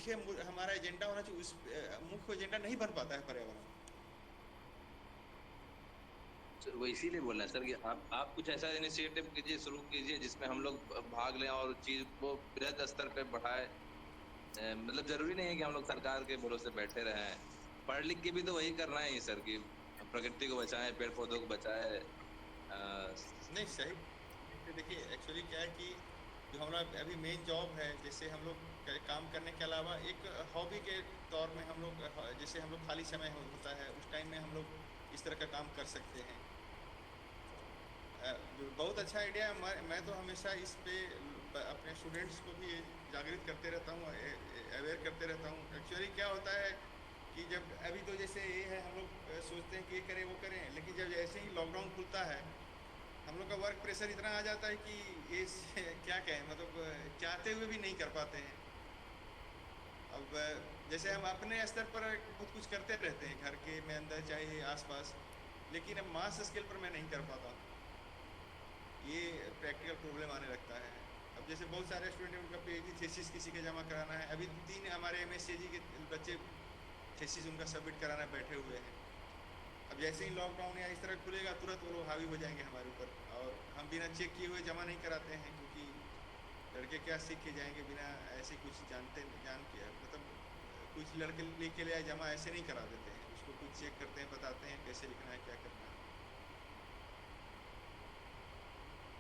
मुख्य हमारा एजेंडा होना चाहिए, उस मुख्य एजेंडा नहीं बन पाता है पर्यावरण। सर वो इसीलिए बोल रहे हैं सर कि आप कुछ ऐसा इनिशिएटिव कीजिए, शुरू कीजिए जिसमें हम लोग भाग लें और चीज को बृहद स्तर पे बढ़ाए। मतलब जरूरी नहीं है कि हम लोग सरकार के भरोसे बैठे रहें। पढ़ लिख के भी तो वही करना है सर कि प्रकृति को बचाएं, पेड़ पौधों को बचाएं। अ, नहीं सही। देखिए एक्चुअली क्या है कि जो हमारा अभी मेन जॉब है, जैसे हम लोग काम करने के अलावा एक हॉबी के तौर में हम लोग, जैसे हम लोग खाली समय होता है उस टाइम में हम लोग इस तरह का काम कर सकते हैं। बहुत अच्छा आइडिया है। मैं तो हमेशा इस पे अपने स्टूडेंट्स को भी जागृत करते रहता हूँ, अवेयर करते रहता हूँ। एक्चुअली क्या होता है कि जब अभी तो जैसे ये है, हम लोग सोचते हैं कि ये करें वो करें, लेकिन जब जैसे ही लॉकडाउन खुलता है हम लोग का वर्क प्रेशर इतना आ जाता है कि ये क्या कहें, मतलब चाहते हुए भी नहीं कर पाते हैं। अब जैसे हम अपने स्तर पर बहुत कुछ करते रहते हैं घर के में अंदर चाहे आसपास, लेकिन अब मास स्केल पर मैं नहीं कर पाता हूँ। ये प्रैक्टिकल प्रॉब्लम आने लगता है। अब जैसे बहुत सारे स्टूडेंट हैं, उनका पीएचडी थीसिस किसी के जमा कराना है, अभी 3 हमारे एमएससीजी के बच्चे थीसिस उनका सबमिट कराना बैठे हुए हैं। अब जैसे ही लॉकडाउन या इस तरह खुलेगा तुरंत वो लोग हावी हो जाएंगे हमारे ऊपर, और हम बिना चेक किए हुए जमा नहीं कराते हैं, क्योंकि लड़के क्या सीख के जाएंगे बिना ऐसे कुछ जान के, मतलब कुछ लड़के लेके ले आए जमा ऐसे नहीं करा देते हैं, उसको कुछ चेक करते हैं, बताते हैं कैसे लिखना है क्या करना है।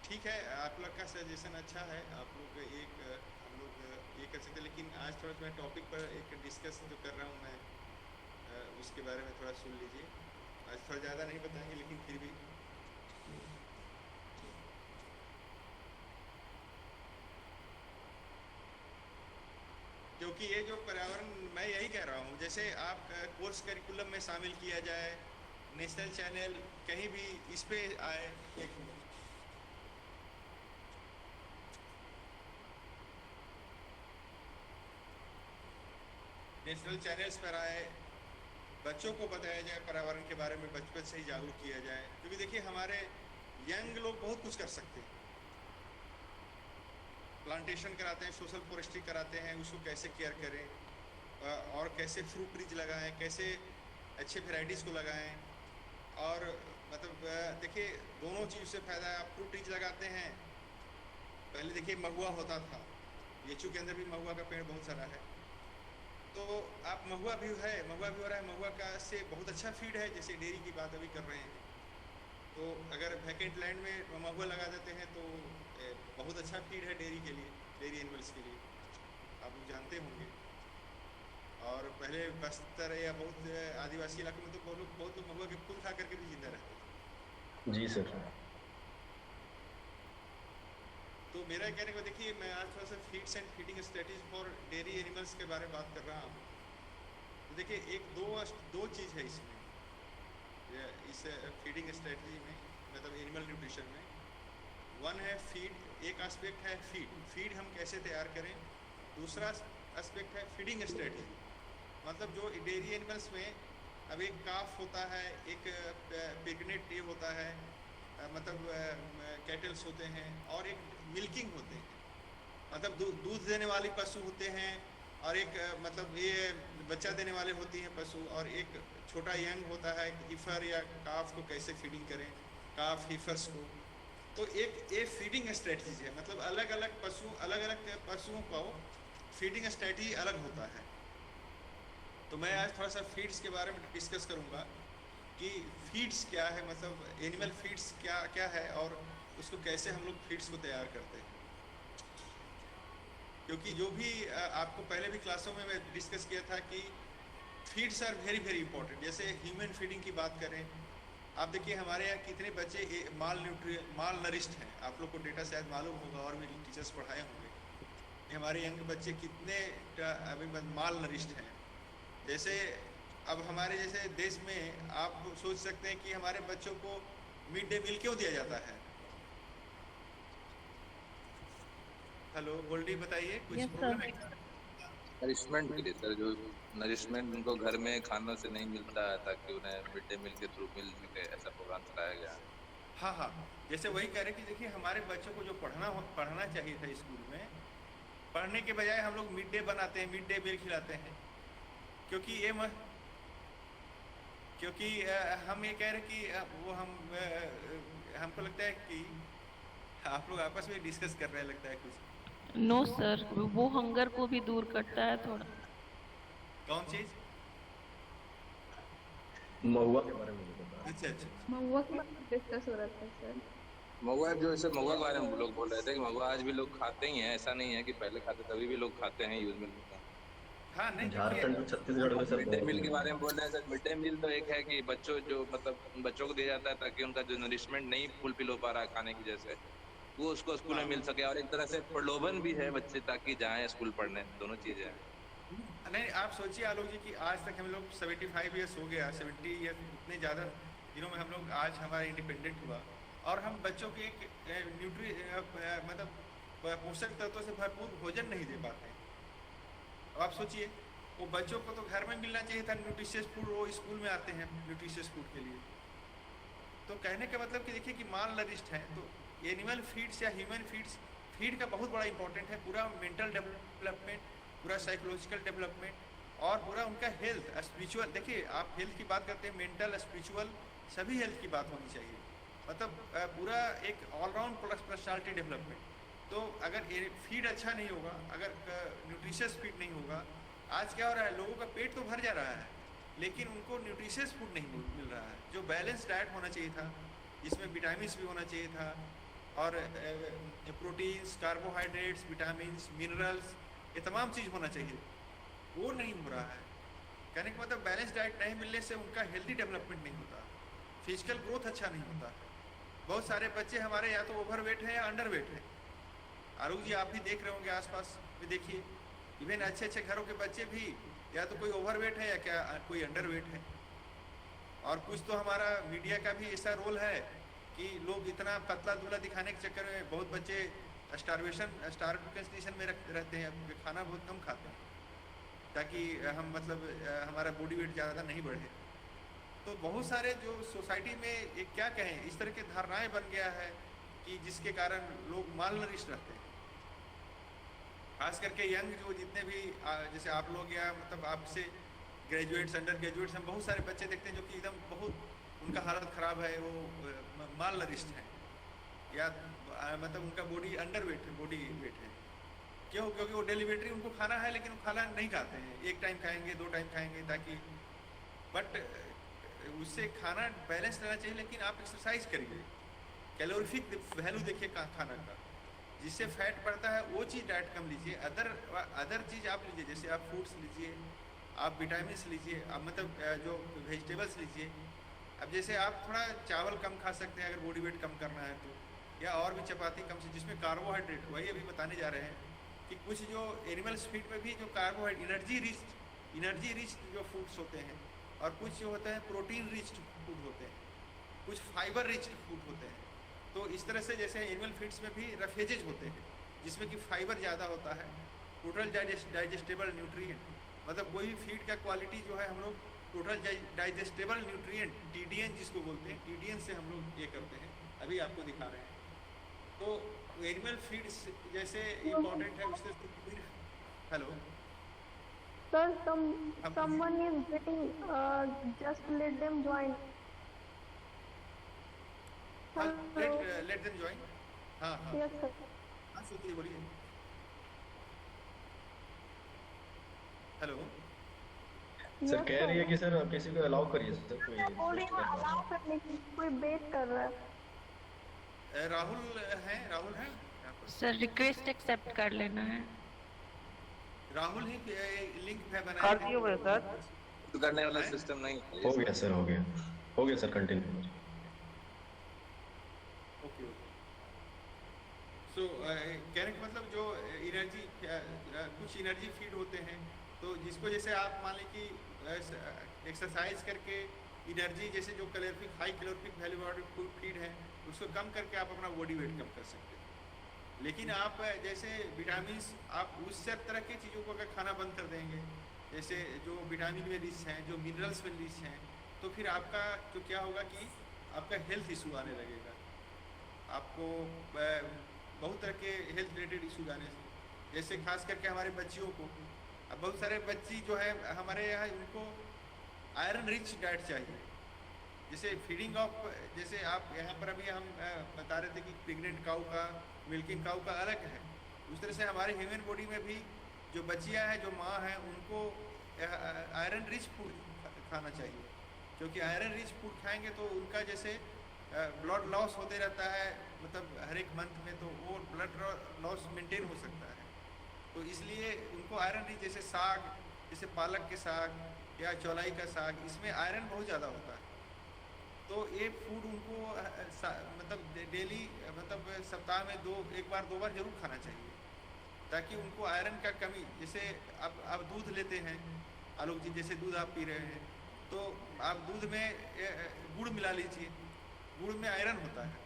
ठीक है, आप लोग का सजेशन अच्छा है। आप लोग एक हम लोग ये कर सकते हैं, लेकिन आज थोड़ा मैं टॉपिक पर एक डिस्कस जो कर रहा हूँ मैं, उसके बारे में थोड़ा सुन लीजिए। आज थोड़ा ज़्यादा नहीं बताएंगे लेकिन फिर भी, क्योंकि ये जो पर्यावरण, मैं यही कह रहा हूँ, जैसे आप कोर्स करिकुलम में शामिल किया जाए, नेशनल चैनल कहीं भी इस पे आए, एक मिनट, नेशनल चैनल्स पर आए, बच्चों को बताया जाए पर्यावरण के बारे में, बचपन से ही जागरूक किया जाए। क्योंकि देखिए हमारे यंग लोग बहुत कुछ कर सकते हैं, प्लांटेशन कराते हैं, सोशल फॉरेस्ट्री कराते हैं, उसको कैसे केयर करें, और कैसे फ्रूट ट्रीज लगाएं, कैसे अच्छे वेराइटीज़ को लगाएं। और मतलब देखिए दोनों चीज़ से फायदा है। आप फ्रूट ट्रीज लगाते हैं, पहले देखिए महुआ होता था, येचू के अंदर भी महुआ का पेड़ बहुत सारा है, तो आप महुआ भी है, महुआ भी हो रहा है, महुआ का से बहुत अच्छा फीड है, जैसे डेयरी की बात अभी कर रहे हैं। तो अगर वैकेंट लैंड में महुआ लगा देते हैं तो बहुत अच्छा फीड है डेयरी के लिए, डेयरी एनिमल्स के लिए, आप लोग जानते होंगे। और पहले बस्तर या बहुत आदिवासी इलाकों में तो बहुत लोग महुआ के फूल खा करके भी जिंदा रहते थे। जी सर। तो मेरा कहने को, देखिए मैं आज थोड़ा सा feeds and feeding strategy for dairy animals के बारे में बात कर रहा हूँ। तो देखिए एक दो चीज़ है इसमें, इस फीडिंग स्ट्रेटजी में, मतलब एनिमल न्यूट्रिशन में। वन है फीड, एक एस्पेक्ट है फीड, फीड हम कैसे तैयार करें। दूसरा एस्पेक्ट है फीडिंग स्ट्रेटजी, मतलब जो डेयरी एनिमल्स में अब एक काफ होता है, एक पिगनेट ये होता है, मतलब कैटल्स होते हैं, और एक मिल्किंग होते हैं, मतलब दूध देने वाली पशु होते हैं, और एक मतलब ये बच्चा देने वाले होती हैं पशु, और एक छोटा यंग होता है हीफर या काफ को कैसे फीडिंग करें, काफ हीफर्स को। तो एक ये फीडिंग स्ट्रेटजीज है, मतलब अलग अलग पशुओं को फीडिंग स्ट्रेटजी अलग होता है। तो मैं आज थोड़ा सा फीड्स के बारे में डिस्कस करूंगा कि फीड्स क्या है, मतलब एनिमल फीड्स क्या क्या है, और उसको कैसे हम लोग फीड्स को तैयार करते हैं। क्योंकि जो भी आपको पहले भी क्लासों में मैं डिस्कस किया था कि feeds are very very important. जैसे ह्यूमन फीडिंग की बात करें, आप देखिए हमारे यहाँ कितने बच्चे माल नरिश्ड हैं, आप लोग को डेटा शायद मालूम होगा और भी टीचर्स पढ़ाए होंगे। हमारे यहाँ के बच्चे कितने अभी माल नरिश्ड हैं। जैसे अब हमारे जैसे देश में आप सोच सकते हैं कि हमारे बच्चों को मिड डे मील क्यों दिया जाता है। हेलो गोल्डी, बताइए कुछ यस प्रॉब्लम है सर। क्या? नरिशमेंट के लिए सर, जो नरिशमेंट उनको घर में खाना से नहीं मिलता है, ताकि उन्हें मिड डे मील के थ्रू मिल सके, ऐसा प्रोग्राम चलाया गया है। हाँ हाँ, जैसे वही कह रहे कि देखिए हमारे बच्चों को जो पढ़ना चाहिए था स्कूल में, पढ़ने के बजाय हम लोग मिड डे बनाते हैं, मिड डे मील खिलाते हैं, क्योंकि क्योंकि हम ये कह रहे हैं कि वो हमको लगता है कि आप लोग आपस में डिस्कस कर रहे हैं, लगता है कुछ। नो सर, वो हंगर को भी दूर करता है थोड़ा। कौन चीज? महुआ के बारे में बता। अच्छा अच्छा। महुआ के बारे में डिस्कस हो रहा था सर। महुआ जो है महुआ के बारे में लोग बोल रहे थे कि महुआ आज भी लोग खाते ही हैं, ऐसा नहीं है कि पहले खाते, तभी भी लोग खाते हैं, यूज में लेते हैं। हाँ नहीं, झारखंड और छत्तीसगढ़ में सर मिड डे मील के बारे में बोल रहे हैं सर। मिड डे मील तो एक है कि बच्चों जो मतलब बच्चों को दिया जाता है ताकि उनका जो नरिशमेंट नहीं फुलफिल हो पा रहा है खाने की जैसे, वो उसको स्कूल में मिल सके, और एक तरह से प्रलोभन भी है बच्चे ताकि जाएं स्कूल पढ़ने, दोनों चीजें हैं। नहीं, आप सोचिए आलोक जी कि आज तक हम लोग 75 ईयर्स हो गया, 70 ईयर्स, इतने ज़्यादा दिनों में हम लोग आज हमारा इंडिपेंडेंट हुआ, और हम बच्चों के एक मतलब पोषक तत्वों से भरपूर भोजन नहीं दे पाते हैं। अब आप सोचिए, वो बच्चों को तो घर में मिलना चाहिए था न्यूट्रिशियस फूड, वो स्कूल में आते हैं न्यूट्रिशियस फूड के लिए। तो कहने का मतलब कि देखिए कि माल नरिश्ड है, तो एनिमल फीड्स या ह्यूमन फीड्स, फीड का बहुत बड़ा इंपॉर्टेंट है, पूरा मेंटल डेवलपमेंट, पूरा साइकोलॉजिकल डेवलपमेंट, और पूरा उनका हेल्थ, स्पिरिचुअल। देखिए आप हेल्थ की बात करते हैं, मेंटल, स्पिरिचुअल, सभी हेल्थ की बात होनी चाहिए, मतलब पूरा एक ऑलराउंड पर्सनालिटी डेवलपमेंट। तो अगर फीड अच्छा नहीं होगा, अगर न्यूट्रिशियस फीड नहीं होगा, आज क्या हो रहा है, लोगों का पेट तो भर जा रहा है लेकिन उनको न्यूट्रिशियस फूड नहीं मिल रहा है। जो बैलेंस डाइट होना चाहिए था, जिसमें विटामिन्स भी होना चाहिए था, और प्रोटीन्स, कार्बोहाइड्रेट्स, विटामिन्स, मिनरल्स, ये तमाम चीज़ होना चाहिए, वो नहीं हो रहा है। कहने का मतलब बैलेंस डाइट नहीं मिलने से उनका हेल्दी डेवलपमेंट नहीं होता, फिजिकल ग्रोथ अच्छा नहीं होता। बहुत सारे बच्चे हमारे या तो ओवरवेट है या अंडरवेट है। आरूख जी आप भी देख रहे होंगे आसपास में, देखिए इवन अच्छे अच्छे घरों के बच्चे भी या तो कोई ओवरवेट है या क्या कोई अंडरवेट है। और कुछ तो हमारा मीडिया का भी ऐसा रोल है कि लोग इतना पतला दुबला दिखाने के चक्कर में बहुत बच्चे स्टार्व कंडीशन में रहते हैं, खाना बहुत कम खाते हैं ताकि हम मतलब हमारा बॉडी वेट ज़्यादा नहीं बढ़े। तो बहुत सारे जो सोसाइटी में एक क्या कहें, इस तरह के धारणाएं बन गया है कि जिसके कारण लोग मालनरिश्ड रहते हैं। खास करके यंग जो जितने भी जैसे आप लोग या मतलब आपसे ग्रेजुएट्स, अंडर ग्रेजुएट्स, हम बहुत सारे बच्चे देखते हैं जो कि एकदम बहुत उनका हालत ख़राब है, वो मालनरिश्ड है, या मतलब उनका बॉडी अंडरवेट है, बॉडी वेट है। क्यों? क्योंकि वो डेलीवेटरी उनको खाना है लेकिन वो खाना नहीं खाते हैं, एक टाइम खाएंगे, 2 टाइम खाएंगे, ताकि बट उससे खाना बैलेंस रहना चाहिए। लेकिन आप एक्सरसाइज करिए, कैलोरीफिक वैल्यू देखिए खाना का, जिससे फैट बढ़ता है वो चीज़ डाइट कम लीजिए। अदर चीज़ आप लीजिए, जैसे आप फ्रूट्स लीजिए, आप विटामिन्स लीजिए, आप मतलब जो वेजिटेबल्स लीजिए। अब जैसे आप थोड़ा चावल कम खा सकते हैं अगर बॉडी वेट कम करना है तो, या और भी चपाती कम से जिसमें कार्बोहाइड्रेट हुआ। ये अभी बताने जा रहे हैं कि कुछ जो एनिमल्स फीड में भी जो कार्बोहाइड्रेट, एनर्जी रिच जो फूड्स होते हैं, और कुछ जो होते हैं प्रोटीन रिच फूड होते हैं, कुछ फाइबर रिच फूड होते हैं। तो इस तरह से जैसे एनिमल फीड्स में भी रफेजेज होते हैं जिसमें कि फाइबर ज़्यादा होता है, टोटल डाइजेस्टेबल न्यूट्रिएंट, मतलब कोई फीड का क्वालिटी जो है हम लोग टोटल डाइजेस्टेबल न्यूट्रिएंट, TDN जिसको बोलते हैं, TDN से हम लोग ये करते हैं, अभी आपको दिखा रहे हैं। तो एनिमल फीड्स जैसे इम्पोर्टेंट है उससे। Hello sir, someone is getting, just let them join. Let them join. हाँ हाँ Yes sir. हाँ, सुनिए, बोलिए। हेलो सर कह रही है कि सर किसी को अलाउ करिए सर, कोई बोल रही हूँ allow करने की, कोई बेट कर रहा है। राहुल है यहाँ पर। सर रिक्वेस्ट एक्सेप्ट कर लेना है। राहुल ही लिंक है बनाया कर दिए हुए सर। तो करने वाला सिस्टम नहीं है। हो गया सर, हो गया सर, कंटिन्यू। ओके। सो कहने का मतलब जो एनर्जी, कुछ एनर्जी फीड होते हैं, तो जिसको जैसे आप मान लें कि एक्सरसाइज करके एनर्जी, जैसे जो कैलोरीफिक, हाई कैलोरीफिक वैल्यू वाले फूड फीड है, उसको कम करके आप अपना बॉडी वेट कम कर सकते हैं। लेकिन आप जैसे विटामिन्स, आप उस सब तरह की चीज़ों को अगर खाना बंद कर देंगे, जैसे जो विटामिन में रिच हैं, जो मिनरल्स में रिच हैं, तो फिर आपका जो क्या होगा कि आपका हेल्थ इशू आने लगेगा, आपको बहुत तरह के हेल्थ रिलेटेड इशूज आने जैसे खास करके हमारे बच्चियों को, अब बहुत सारे बच्ची जो है हमारे यहाँ, उनको आयरन रिच डाइट चाहिए। जैसे फीडिंग ऑफ, जैसे आप यहाँ पर अभी हम बता रहे थे कि प्रेग्नेंट काऊ का, मिल्किंग काऊ का अलग है, उस तरह से हमारे ह्यूमन बॉडी में भी जो बच्चियाँ हैं, जो माँ हैं, उनको आयरन रिच फूड खाना चाहिए। क्योंकि आयरन रिच फूड खाएंगे तो उनका जैसे ब्लड लॉस होते रहता है, मतलब हर एक मंथ में, तो वो ब्लड लॉस मेंटेन हो सकता है। तो इसलिए उनको आयरन रिच, जैसे साग, जैसे पालक के साग या चौलाई का साग, इसमें आयरन बहुत ज़्यादा होता है। तो ये फूड उनको मतलब डेली, मतलब सप्ताह में एक बार दो बार जरूर खाना चाहिए, ताकि उनको आयरन का कमी, जैसे आप दूध लेते हैं, आलोक जी जैसे दूध आप पी रहे हैं, तो आप दूध में गुड़ मिला लीजिए, गुड़ में आयरन होता है,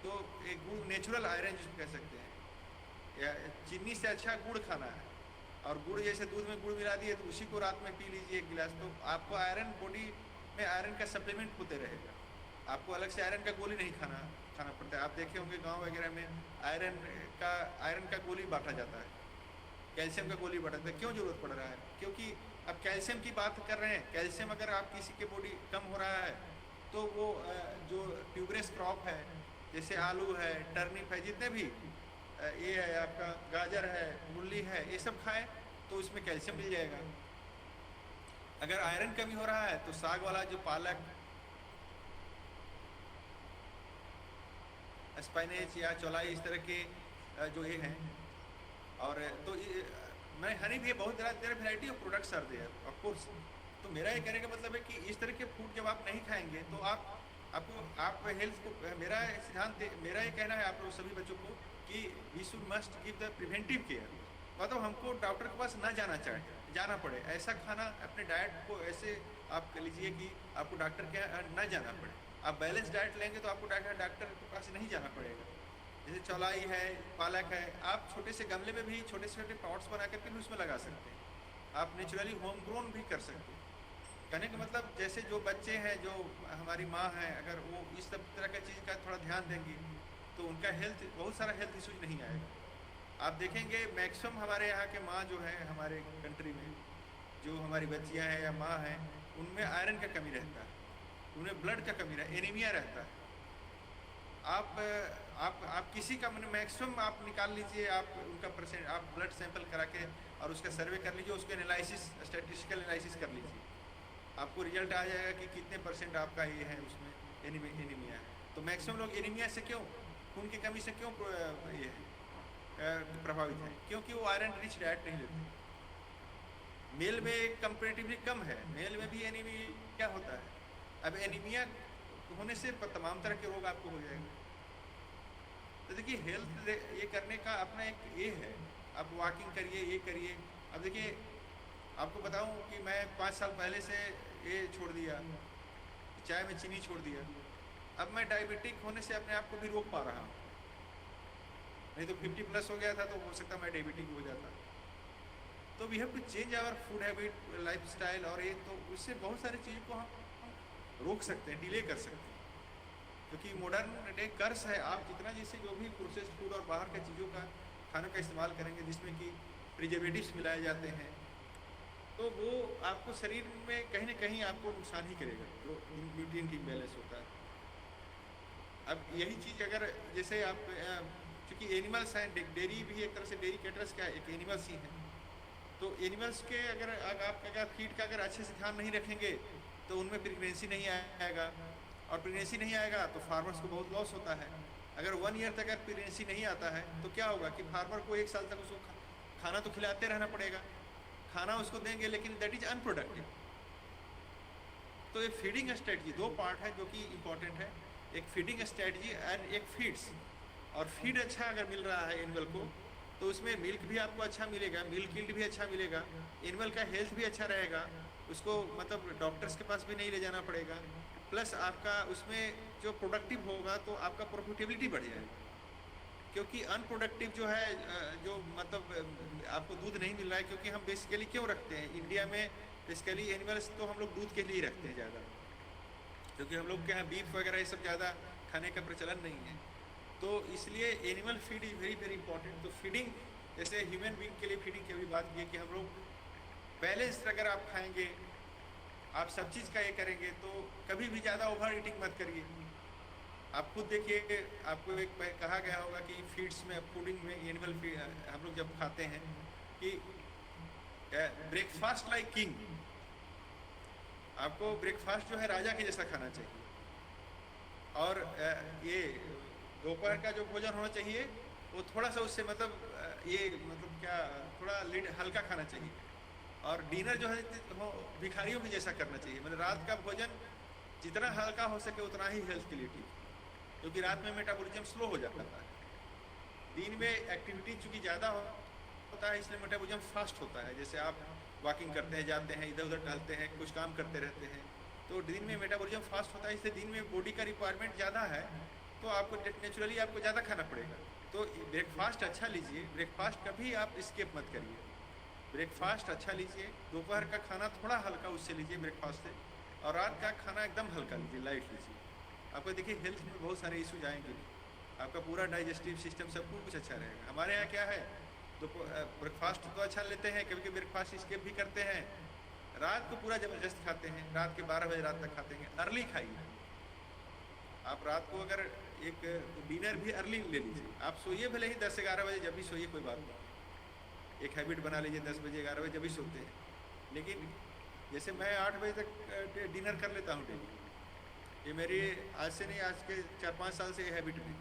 तो एक गुड़ नेचुरल आयरन जिसको कह सकते हैं, या चीनी से अच्छा गुड़ खाना है। और गुड़ जैसे दूध में गुड़ मिला दिए तो उसी को रात में पी लीजिए 1 गिलास, तो आपको आयरन, बॉडी में आयरन का सप्लीमेंट होते रहेगा। आपको अलग से आयरन का गोली नहीं खाना पड़ता है। आप देखे होंगे गांव वगैरह में आयरन का गोली बांटा जाता है, कैल्शियम का गोली बांटा जाता है। क्यों जरूरत पड़ रहा है? क्योंकि अब कैल्शियम की बात कर रहे हैं। कैल्शियम अगर आप किसी के बॉडी कम हो रहा है तो वो जो ट्यूबरस क्रॉप है, जैसे आलू है, टर्निप है, जितने भी ये है, आपका गाजर है, मूली है, ये सब खाएं तो उसमें कैल्शियम मिल जाएगा। अगर आयरन कमी हो रहा है तो साग वाला जो पालक, स्पाइनेच या चौलाई, इस तरह के जो ये हैं, और तो मैं हनी भी बहुत तरह variety of products are there of course. तो मेरा ये कहने का मतलब है कि इस तरह के फूड जब आप नहीं खाएंगे तो आप हेल्थ को, मेरा सिद्धांत, मेरा ये कहना है आप लोग सभी बच्चों को कि we should must give the preventive care. मतलब हमको डॉक्टर के पास ना जाना पड़े, ऐसा खाना अपने डाइट को ऐसे आप कह लीजिए कि आपको डॉक्टर के यहाँ ना जाना पड़े। आप बैलेंस डाइट लेंगे तो आपको डॉक्टर के पास नहीं जाना पड़ेगा। जैसे चौलाई है, पालक है, आप छोटे से गमले में भी छोटे से छोटे पॉट्स बना करके भी उसमें लगा सकते हैं। आप नेचुरली होम ग्रोन भी कर सकते हैं। कहने का मतलब जैसे जो बच्चे हैं, जो हमारी माँ हैं, अगर वो इस सब तरह का चीज़ का थोड़ा ध्यान देंगी तो उनका बहुत सारा हेल्थ इशूज नहीं आएगा। आप देखेंगे मैक्सिमम हमारे यहाँ के माँ जो है, हमारे कंट्री में जो हमारी बच्चियाँ हैं या माँ हैं, उनमें आयरन का कमी रहता है, उन्हें ब्लड का कमी रहता है, एनीमिया रहता है। आप किसी का मैक्सिमम आप निकाल लीजिए, आप उनका परसेंट, आप ब्लड सैंपल करा के और उसका सर्वे कर लीजिए, उसका एनालिसिस, स्टैटिस्टिकल एनालिसिस कर लीजिए, आपको रिजल्ट आ जाएगा कि कितने परसेंट आपका ये है, उसमें एनीमिया है। तो मैक्सिमम लोग एनीमिया से क्यों, खून की कमी से क्यों ये है प्रभावित है? क्योंकि वो आयरन रिच डाइट नहीं लेते। मेल में कंपेरेटिवली कम है, मेल में भी एनीमिया होता है। अब एनीमिया होने से तमाम तरह के रोग आपको हो जाएंगे। तो देखिए हेल्थ ये करने का अपना एक ये है, आप वॉकिंग करिए, ये करिए। अब देखिए आपको बताऊं कि मैं 5 साल पहले से ये छोड़ दिया, चाय में चीनी छोड़ दिया। अब मैं डायबिटिक होने से अपने आप को भी रोक पा रहा हूँ, नहीं तो 50+ हो गया था तो हो सकता मैं डायबिटिक हो जाता। तो we have to change our food habit, life style, और ये तो उससे बहुत सारी चीज़ों को हम रोक सकते हैं, डिले कर सकते हैं। क्योंकि मॉडर्न डे कर्स है, आप जितना जैसे जो भी प्रोसेस्ड फूड और बाहर के चीज़ों का खानों का इस्तेमाल करेंगे जिसमें कि प्रिजर्वेटिव्स मिलाए जाते हैं, तो वो आपको शरीर में कहीं ना कहीं आपको नुकसान ही करेगा, जो न्यूट्रिएंट इम्बैलेंस होता है। अब यही चीज़ अगर जैसे आप, चूँकि एनिमल्स हैं, डेयरी भी एक तरह से, डेयरी कैटल्स क्या एक एनिमल्स ही हैं, तो एनिमल्स के अगर फीड का अगर अच्छे से ध्यान नहीं रखेंगे तो उनमें प्रेगनेंसी नहीं आएगा, और प्रेगनेंसी नहीं आएगा तो फार्मर्स को बहुत लॉस होता है। अगर 1 ईयर तक अगर प्रेगनेंसी नहीं आता है तो क्या होगा कि फार्मर को 1 साल तक उसको खाना तो खिलाते रहना पड़ेगा, खाना उसको देंगे लेकिन दैट इज अनप्रोडक्टिव। तो ये फीडिंग स्ट्रेटजी 2 पार्ट है जो कि इम्पोर्टेंट है, एक फीडिंग स्ट्रेटजी एंड एक फीड्स। और फीड अच्छा अगर मिल रहा है एनिमल को तो उसमें मिल्क भी आपको अच्छा मिलेगा, मिल्क यील्ड भी अच्छा मिलेगा, एनिमल का हेल्थ भी अच्छा रहेगा, उसको मतलब डॉक्टर्स के पास भी नहीं ले जाना पड़ेगा, प्लस आपका उसमें जो प्रोडक्टिव होगा तो आपका प्रॉफिटेबिलिटी बढ़ जाएगा। क्योंकि अनप्रोडक्टिव जो है, जो मतलब आपको दूध नहीं मिल रहा है, क्योंकि हम बेसिकली क्यों रखते हैं इंडिया में बेसिकली एनिमल्स, तो हम लोग दूध के लिए रखते हैं ज़्यादा, क्योंकि हम लोग के यहाँ बीफ वगैरह ये सब ज़्यादा खाने का प्रचलन नहीं है, तो इसलिए animal feed is very very important. तो फीडिंग जैसे ह्यूमन बीइंग के लिए फीडिंग की अभी बात की है कि हम लोग बैलेंस्ड अगर आप खाएंगे, आप सब चीज़ का ये करेंगे तो कभी भी ज़्यादा ओवर ईटिंग मत करिए। आप खुद देखिए, आपको एक कहा गया होगा कि फीड्स में, फूडिंग में, एनिमल फीड हम लोग जब खाते हैं कि ब्रेकफास्ट लाइक किंग, आपको ब्रेकफास्ट जो है राजा के जैसा खाना चाहिए। और ये दोपहर का जो भोजन होना चाहिए वो थोड़ा सा उससे क्या थोड़ा हल्का खाना चाहिए। और डिनर जो है वो भिखारियों के जैसा करना चाहिए, मतलब रात का भोजन जितना हल्का हो सके उतना ही हेल्थ के लिए ठीक है, क्योंकि रात में मेटाबॉलिज्म स्लो हो जाता है। दिन में एक्टिविटी चूंकि ज़्यादा होता है इसलिए मेटाबॉलिज्म फास्ट होता है। जैसे आप वॉकिंग करते हैं, जाते हैं, इधर उधर टहलते हैं, कुछ काम करते रहते हैं, तो दिन में मेटाबॉलिज्म फास्ट होता है, इसलिए दिन में बॉडी का रिक्वायरमेंट ज़्यादा है, तो आपको नेचुरली आपको ज़्यादा खाना पड़ेगा। तो ब्रेकफास्ट अच्छा लीजिए, ब्रेकफास्ट कभी आप स्किप मत करिए, ब्रेकफास्ट अच्छा लीजिए। दोपहर का खाना थोड़ा हल्का उससे लीजिए ब्रेकफास्ट से, और रात का खाना एकदम हल्का लीजिए, लाइट लीजिए। आपको देखिए हेल्थ में बहुत सारे इश्यूज आएंगे, आपका पूरा डाइजेस्टिव सिस्टम सब कुछ अच्छा रहेगा। हमारे यहाँ क्या है, तो ब्रेकफास्ट तो अच्छा लेते हैं, कभी कभी ब्रेकफास्ट स्किप भी करते हैं, रात को पूरा ज़बरदस्त खाते हैं, रात के 12 बजे रात तक खाते हैं। अर्ली खाइए आप, रात को अगर एक डिनर भी अर्ली ले लीजिए। आप सोइए भले ही 10-11 बजे, जब भी सोइए कोई बात नहीं, एक हैबिट बना लीजिए 10 बजे 11 बजे जब भी सोते हैं। लेकिन जैसे मैं 8 बजे तक डिनर कर लेता हूँ डेली, ये मेरी आज से नहीं, आज के 4-5 साल से ये हैबिट है।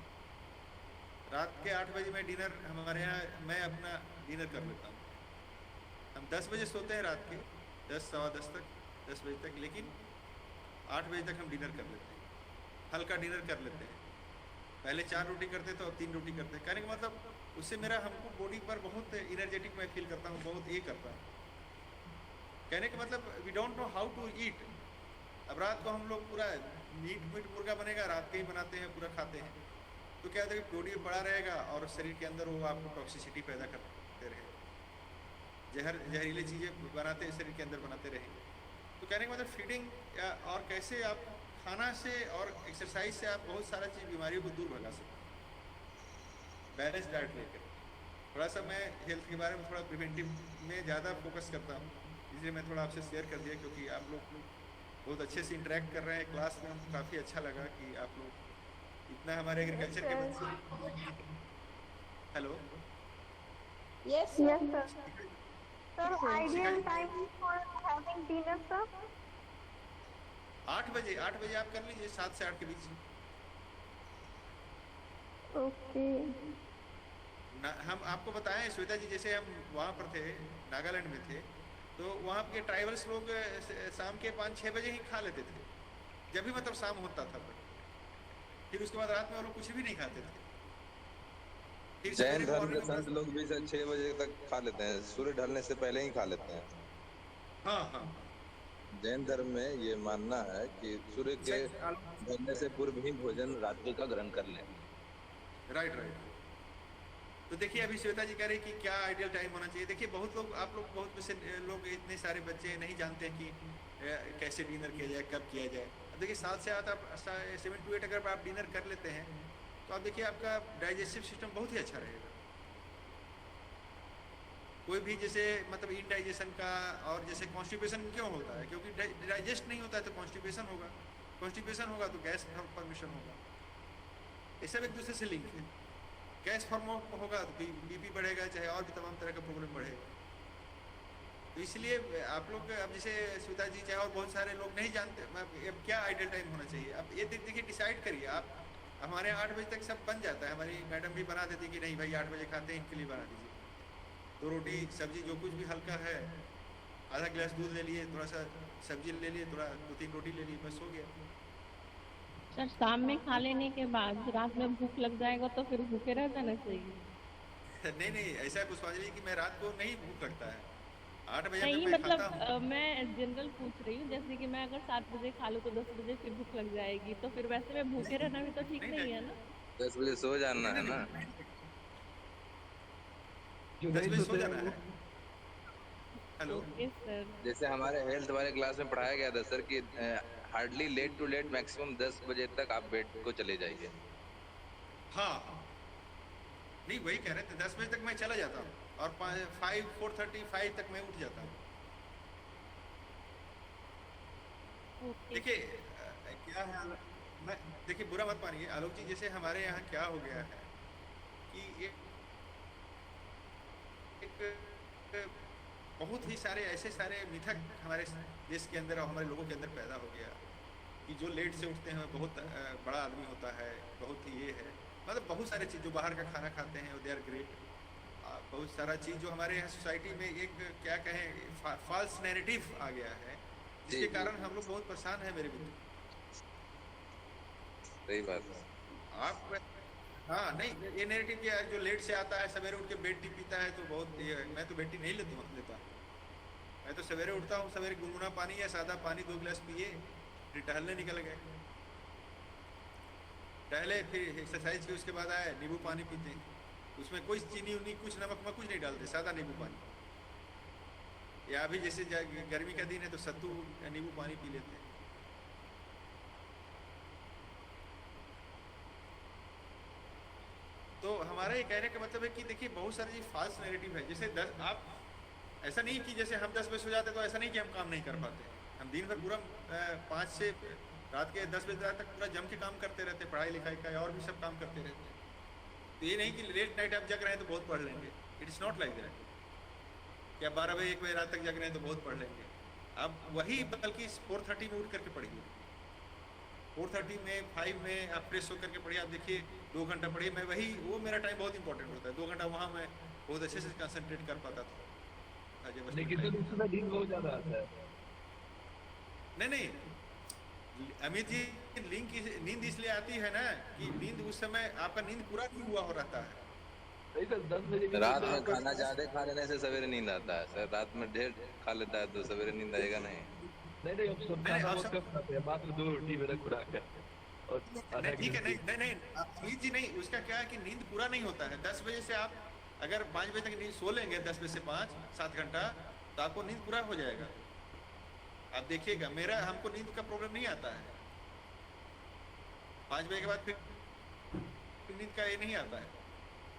रात के 8 बजे मैं डिनर, हमारे यहाँ मैं अपना डिनर कर लेता हूँ। हम 10 बजे सोते हैं रात के, 10 सवा 10 तक, 10 बजे तक, लेकिन 8 बजे तक हम डिनर कर लेते हैं, हल्का डिनर कर लेते हैं। पहले 4 रोटी करते थे और 3 रोटी करते हैं। कहने का मतलब उससे मेरा हमको बॉडी पर बहुत इनर्जेटिक मैं फील करता हूँ, बहुत ये करता हूँ। कहने का मतलब we don't know how to eat. अब रात को हम लोग पूरा मीट मुर्गा बनेगा, रात के ही बनाते हैं, पूरा खाते हैं, तो क्या होता है कि बॉडी पड़ा रहेगा और शरीर के अंदर वो आपको टॉक्सिसिटी पैदा करते रहे, जहरीली चीज़ें बनाते हैं, शरीर के अंदर बनाते रहेंगे। तो कहने का मतलब फीडिंग और कैसे आप खाना से और एक्सरसाइज से आप बहुत सारा चीज़ बीमारियों को दूर भगा सकते हैं, बैलेंस डाइट लेकर। थोड़ा सा मैं हेल्थ के बारे में थोड़ा प्रिवेंटिव में ज़्यादा फोकस करता हूँ, इसलिए मैं थोड़ा आपसे शेयर कर दिया, क्योंकि आप लोग बहुत अच्छे से इंटरेक्ट कर रहे हैं क्लास में। काफ़ी अच्छा लगा कि आप लोग इतना हमारे एग्रीकल्चर के बच्चे। Hello, Yes, sir. Sir, ideal time for having dinner, sir? 8 बजे आप कर लीजिए, 7 से 8 के बीच। ओके। हम आपको बताएं श्वेता जी, जैसे हम वहाँ पर थे, नागालैंड में थे, तो वहाँ के ट्राइबल्स लोग शाम के 5-6 बजे ही खा लेते थे, जब भी मतलब शाम होता था। फिर उसके बाद रात में वो लोग कुछ भी नहीं खाते थे। जैन धर्म के संत लोग भी 6 बजे तक खा लेते हैं, सूर्य ढलने से पहले ही खा लेते हैं। हाँ, जैन धर्म में ये मानना है कि सूर्य के ढलने से पूर्व ही भोजन रात्रि का ग्रहण कर लें। राइट। तो देखिए अभी श्वेता जी कह रही कि क्या आइडियल टाइम होना चाहिए। देखिए बहुत लोग, आप लोग बहुत से लोग, इतने सारे बच्चे नहीं जानते हैं कि कैसे डिनर किया जाए, कब किया जाए। अब देखिए 7 से 8 आप 7 to 8 अगर आप डिनर कर लेते हैं तो आप देखिए आपका डाइजेस्टिव सिस्टम बहुत ही अच्छा रहेगा। कोई भी जैसे मतलब इनडाइजेशन का, और जैसे कॉन्स्टिपेशन क्यों होता है, क्योंकि डाइजेस्ट नहीं होता है तो कॉन्स्टिपेशन होगा, कॉन्स्टिपेशन होगा तो गैस फॉर्मेशन होगा। ये सब एक दूसरे से लिंक है। गैस फॉर्म होगा तो बीपी बढ़ेगा, चाहे और भी तमाम तरह का प्रॉब्लम बढ़ेगा। तो इसलिए आप लोग, अब जैसे श्वेता जी चाहे और बहुत सारे लोग नहीं जानते अब क्या आइडियल टाइम होना चाहिए। अब ये देखिए डिसाइड करिए आप। हमारे 8 बजे तक सब बन जाता है, हमारी मैडम भी बना देती कि नहीं भाई 8 बजे खाते हैं, इनके लिए बना दीजिए 2 रोटी सब्जी, जो कुछ भी हल्का है, आधा गिलास दूध ले लिए, थोड़ा सा सब्जी ले लिए, थोड़ा 2-3 रोटी ले ली, बस हो गया। सर शाम में खा लेने के बाद रात में भूख लग जाएगा तो फिर भूखे रह जाना चाहिए। नहीं, ऐसा कुछ समझ लीजिए कि मैं रात को नहीं भूख लगता है, 8 बजे नहीं, मैं खाता मतलब हूँ। मैं जनरल पूछ रही हूँ, जैसे कि मैं अगर 7 बजे खा लूँ तो 10 बजे फिर भूख लग जाएगी, तो फिर वैसे में भूखे रहना भी तो ठीक नहीं है ना। 10 बजे सो जाना है ना। 10 बजे सो जाना है। Hello, okay sir. जैसे हमारे हेल्थ वाले क्लास में पढ़ाया गया था सर कि hardly late to late maximum 10 बजे तक आप बेड को चले जाइए। हाँ, नहीं वही कह रहे थे, 10 बजे तक मैं चला जाता हूँ। और 4:35 तक मैं उठ जाता हूँ। ओके। देखिए क्या है मैं देखिए बुरा मत मानिए आलोक जी, जैसे हमारे यहाँ क्या हो गया है कि एक बहुत ही सारे ऐसे सारे मिथक हमारे देश के अंदर और हमारे लोगों के अंदर पैदा हो गया कि जो लेट से उठते हैं बहुत बड़ा आदमी होता है, बहुत ही ये है, मतलब बहुत सारे चीज़ जो बाहर का खाना खाते हैं दे आर ग्रेट। बहुत सारा चीज़ जो हमारे यहाँ सोसाइटी में एक क्या कहें फॉल्स नैरेटिव आ गया है, जी जिसके जी कारण हम लोग बहुत परेशान हैं मेरे मित्र। सही बात है। आप हाँ नहीं, ये नैरेटिव क्या है, जो लेट से आता है सवेरे उठ के बेड टी पीता है तो बहुत ये है। मैं तो बेड टी नहीं लेता। मैं तो सवेरे उठता हूँ, सवेरे गुनगुना पानी या सादा पानी 2 गिलास पिए, फिर टहलने निकल गए, टहले फिर एक्सरसाइज की, उसके बाद आए नींबू पानी पीते हैं, उसमें कोई चीनी उनी कुछ नमक कुछ नहीं डालते, सादा नींबू पानी। या अभी जैसे गर्मी का दिन है तो सत्तू नींबू पानी पी लेते हैं। तो हमारा ये कहने का मतलब है कि देखिए बहुत सारे फाल्स नैरेटिव है। जैसे आप ऐसा नहीं कि जैसे हम 10 बजे सो जाते तो ऐसा नहीं कि हम काम नहीं कर पाते, हम दिन भर पूरा 5 से रात के 10 बजे तक पूरा जम के काम करते रहते, पढ़ाई लिखाई का और भी सब काम करते रहते हैं। तो ये नहीं कि लेट नाइट आप जग रहे हैं तो बहुत पढ़ लेंगे, it is not like that. क्या 12 बजे 1 बजे रात तक जग रहे हैं तो बहुत पढ़ लेंगे, अब वही बल्कि 4:30 में उठ करके पढ़िए, 4:30 में 5 में आप फ्रेश होकर के पढ़िए। आप देखिए 2 घंटा पढ़िए, मैं वही वो मेरा टाइम बहुत इंपॉर्टेंट होता है, 2 घंटा वहाँ मैं बहुत अच्छे से कंसंट्रेट कर पाता था। लेकिन तो उसमें नींद बहुत ज्यादा आता है। नहीं अमित जी, नींद इसलिए आती है ना कि नींद उस समय आपका नींद पूरा नहीं हुआ हो रहता है। नहीं सर 10 बजे की रात नींद में आपको- खाना ज्यादा खा लेने से सवेरे नींद आता है सर, रात में ढेर खा लेता है तो सवेरे नींद आएगा नहीं। नहीं अब सब नहीं, खाना आप बहुत सब- कम खाते हैं, मात्र 2 रोटी मेरा खुराक है और आधा नहीं ठीक है, गिलास नहीं अमित जी नहीं, उसका क्या है कि नींद पूरा नहीं होता है। 10 बजे से आप अगर 5 बजे तक नींद सो लेंगे, 10 बजे से 5 7 घंटा, तो आपको नींद पूरा हो जाएगा। आप देखिएगा हमको नींद का प्रॉब्लम नहीं आता है, 5 बजे के बाद फिर नींद का ये नहीं आता है।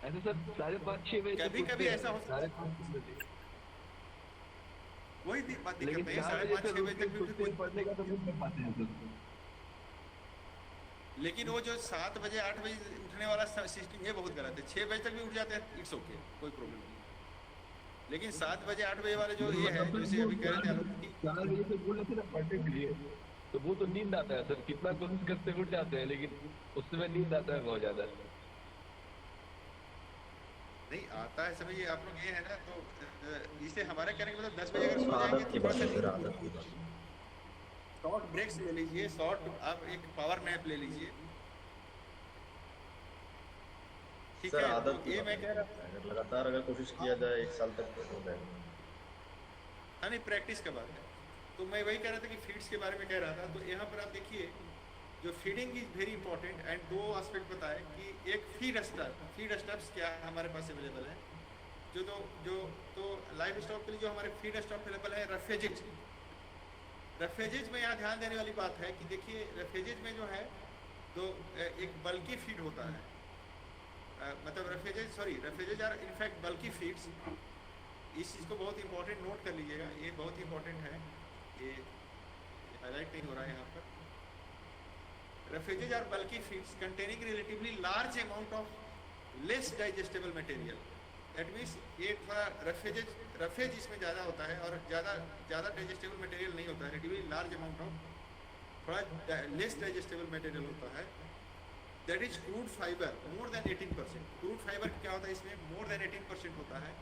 ऐसे सर 5:30-6 बजे तक कभी-कभी उठते हैं, ऐसा होता है। 5:30 बजे। वही बात दिक्कत लेकिन नहीं है, 4 बजे 5:30 6 बजे तक से भी पढ़ने का तो नहीं कर पाते हैं सर। लेकिन वो जो 7 बजे 8 बजे उठने वाला सिस्टम ये बहुत गलत है। 6 बजे तक भी उठ जाते हैं, इट्स ओके, कोई प्रॉब्लम नहीं। लेकिन 7 बजे 8 बजे वाले जो ये है, जैसे अभी कह रहे थे आलोक जी, 4 बजे से बोल रहे थे ना पढ़ने के लिए, तो वो तो नींद आता है सर, कितना कोशिश करते उठ जाते हैं लेकिन उस समय नींद आता है बहुत ज्यादा। नहीं आता है समझिए आप लोग, ये है ना, तो इसे हमारे कहने का मतलब 10 बजे अगर सो जाएंगे आदत की तो थोड़ा बात सा है सर, नींद आदत की बात है। शॉर्ट ब्रेक्स ले लीजिए, शॉर्ट आप एक पावर नैप ले लीजिए, ठीक सर है। आदत तो की ये बात मैं कह है, रहा था, अगर लगातार अगर कोशिश किया जाए 1 साल तक तो हो जाएगा। हाँ नहीं प्रैक्टिस का बात है। तो मैं वही कह रहा था कि फीड्स के बारे में कह रहा था। तो यहाँ पर आप देखिए जो feeding is very important, and 2 aspect बताए कि एक फीड स्टॉप्स क्या हमारे पास अवेलेबल है, जो लाइव स्टॉक के लिए जो हमारे फीड स्टॉक अवेलेबल है, रफेजेज में यहाँ ध्यान देने वाली बात है कि देखिए रफेजेज में जो है तो एक बल्कि फीड होता है, मतलब रफेजेज आर इनफैक्ट बल्कि फीड्स। इस चीज़ को बहुत इंपॉर्टेंट नोट कर लीजिएगा, ये बहुत इंपॉर्टेंट है, ये हाईलाइट नहीं हो रहा है यहाँ पर। रफेजेज आर बल्कि feeds containing relatively large amount of less digestible material. That means ये थोड़ा रफेज इसमें ज़्यादा होता है और ज़्यादा डाइजेस्टेबल मटेरियल नहीं होता है, रिलेटिवली लार्ज अमाउंट ऑफ थोड़ा लेस डाइजेस्टेबल मटेरियल होता है। That is crude fibre more than 18%। Crude fibre क्या होता है इसमें, मोर देन 18% होता है।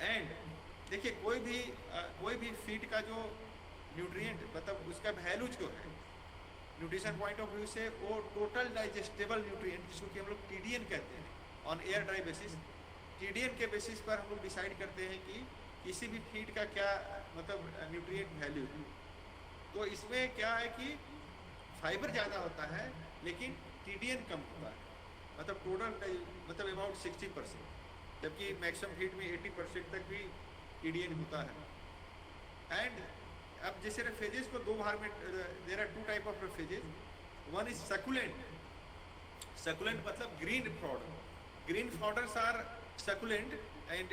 एंड देखिए कोई भी फीड का जो न्यूट्रिएंट मतलब उसका वैल्यू जो है न्यूट्रिशन पॉइंट ऑफ व्यू से, वो टोटल डाइजेस्टेबल न्यूट्रिएंट जिसको कि हम लोग TDN कहते हैं, on air dry basis, TDN के बेसिस पर हम लोग डिसाइड करते हैं कि किसी भी फीड का क्या मतलब न्यूट्रिएंट वैल्यू। तो इसमें क्या है कि फाइबर ज़्यादा होता है लेकिन TDN कम होता है, मतलब टोटल मतलब अबाउट 60%, जबकि मैक्सिमम फीड में 80% तक भी TDN होता है। एंड अब जैसे रेफेजेस को 2 भाग में, there are 2 type of roughages. One is succulent मतलब green fodder. Green fodders are succulent and